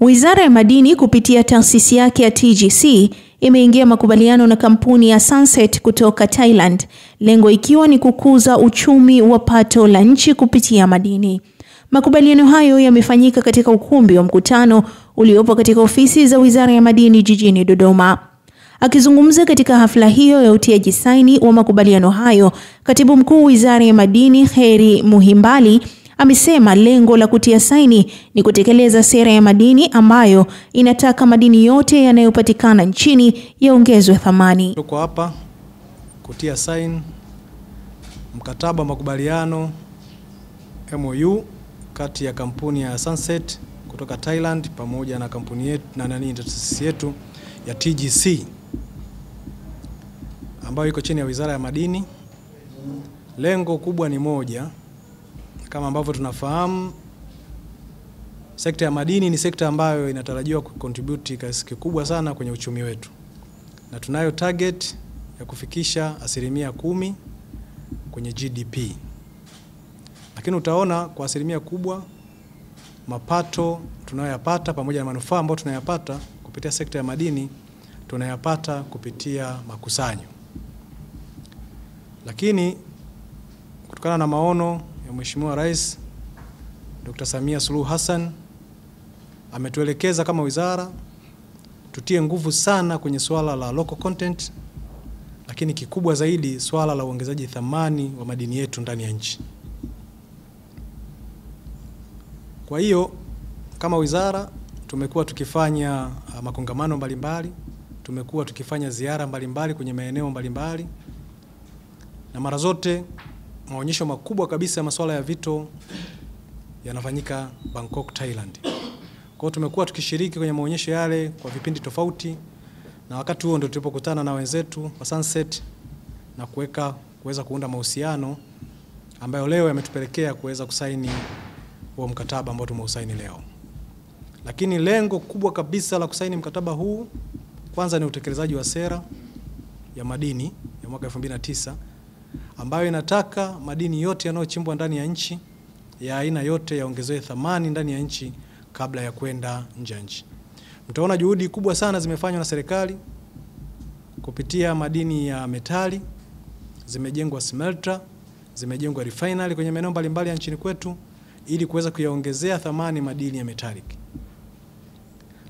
Wizara ya Madini kupitia taasisi yake ya TGC imeingia makubaliano na kampuni ya Sunset kutoka Thailand, lengo ikiwa ni kukuza uchumi wa pato la nchi kupitia madini. Makubaliano hayo yamefanyika katika ukumbi wa mkutano uliopo katika ofisi za Wizara ya Madini jijini Dodoma. Akizungumza katika hafla hiyo ya utiaji saini wa makubaliano hayo, Katibu Mkuu Wizara ya Madini Heri Muhimbali amesema lengo la kutia saini ni kutekeleza sera ya madini ambayo inataka madini yote yanayopatikana nchini yaongezwe thamani. Tuko hapa kutia saini mkataba wa makubaliano MOU kati ya kampuni ya Sunset kutoka Thailand pamoja na kampuni yetu na taasisi yetu ya TGC ambayo iko chini ya Wizara ya Madini. Lengo kubwa ni moja. Kama ambavyo tunafahamu, sekta ya madini ni sekta ambayo inatarajiwa kucontribute kiasi kikubwa sana kwenye uchumi wetu. Na tunayo target ya kufikisha 10% kwenye GDP. Lakini utaona kwa 10% kubwa mapato tunayoyapata pamoja na manufaa ambayo tunayapata kupitia sekta ya madini tunayapata kupitia makusanyo. Lakini kutokana na maono ya Mheshimiwa Rais Dr. Samia Suluhu Hassan ametuelekeza kama wizara tutie nguvu sana kwenye swala la local content, lakini kikubwa zaidi swala la uongezaji thamani wa madini yetu ndani ya nchi. Kwa hiyo kama wizara tumekuwa tukifanya makongamano mbalimbali, tumekuwa tukifanya ziara mbalimbali kwenye maeneo mbalimbali, na mara zote maonyesho makubwa kabisa ya masuala ya vito yanafanyika Bangkok, Thailand. Kwa hiyo tumekuwa tukishiriki kwenye maonyesho yale kwa vipindi tofauti, na wakati huo ndio tulipokutana na wenzetu wa Sunset na kuweza kuunda mahusiano ambayo leo yametupelekea kuweza kusaini huo mkataba ambao tumeusaini leo. Lakini lengo kubwa kabisa la kusaini mkataba huu kwanza ni utekelezaji wa sera ya madini ya mwaka 2009 ambayo inataka madini yote yanayochimbwa ndani ya nchi ya aina yote yaongezewe thamani ndani ya nchi kabla ya kwenda nje ya nchi. Mtaona juhudi kubwa sana zimefanywa na serikali kupitia madini ya metali, zimejengwa smelter, zimejengwa refinery kwenye maeneo mbalimbali ya nchini kwetu ili kuweza kuyaongezea thamani madini ya metallic.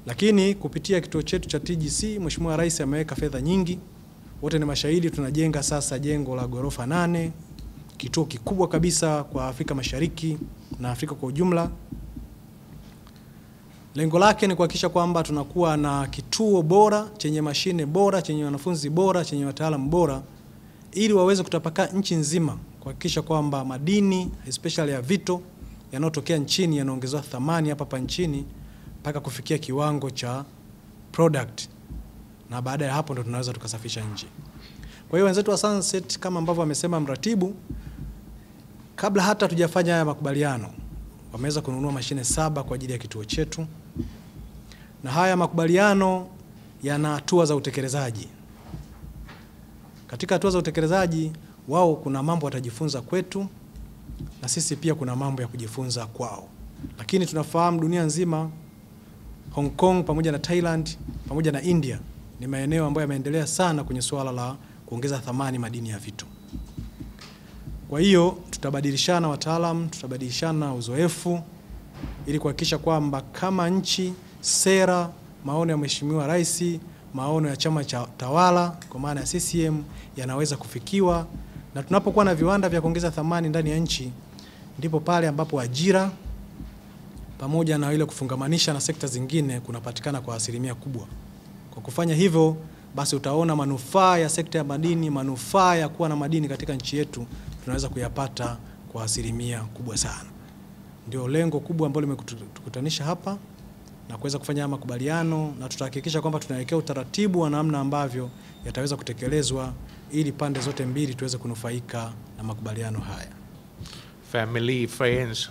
Lakini kupitia kituo chetu cha TGC, Mheshimiwa Rais ameweka fedha nyingi. Wote ni mashahidi, tunajenga sasa jengo la ghorofa 8, kituo kikubwa kabisa kwa Afrika Mashariki na Afrika kwa ujumla. Lengo lake ni kuhakikisha kwamba tunakuwa na kituo bora, chenye mashine bora, chenye wanafunzi bora, chenye wataalamu bora, ili waweze kutapakaa nchi nzima kuhakikisha kwamba madini especially ya vito yanayotokea nchini yanaongezwa thamani hapa nchini mpaka kufikia kiwango cha product, na baada ya hapo ndo tunaweza tukasafisha nje. Kwa hiyo wenzetu wa Sunset kama ambavyo wamesema mratibu, kabla hata tujafanya haya makubaliano, wameweza kununua mashine 7 kwa ajili ya kituo chetu. Na haya makubaliano yana hatua za utekelezaji. Katika hatua za utekelezaji, wao kuna mambo watajifunza kwetu na sisi pia kuna mambo ya kujifunza kwao. Lakini tunafahamu dunia nzima, Hong Kong pamoja na Thailand pamoja na India ni maeneo ambayo yameendelea sana kwenye suala la kuongeza thamani madini ya vito. Kwa hiyo tutabadilishana wataalamu, tutabadilishana uzoefu ili kuhakikisha kwamba kama nchi, sera, maono ya Mheshimiwa Rais, maono ya chama cha tawala kwa maana ya CCM yanaweza kufikiwa, na tunapokuwa na viwanda vya kuongeza thamani ndani ya nchi ndipo pale ambapo ajira pamoja na ile kufungamanisha na sekta zingine kunapatikana kwa 10% kubwa. Kwa kufanya hivyo basi utaona manufaa ya sekta ya madini, manufaa ya kuwa na madini katika nchi yetu tunaweza kuyapata kwa 10% kubwa sana. Ndio lengo kubwa ambalo limetukutanisha hapa na kuweza kufanya makubaliano, na tutahakikisha kwamba tunawekea utaratibu wa namna ambavyo yataweza kutekelezwa ili pande zote mbili tuweze kunufaika na makubaliano haya. Family, friends,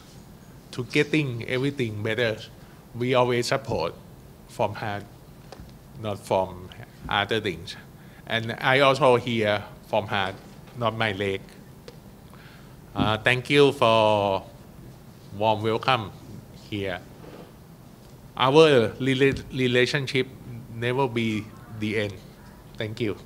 to getting everything better, we always support from hand, not from other things. And I also hear from hand, not my leg. Thank you for warm welcome here. our relationship never be the end. Thank you.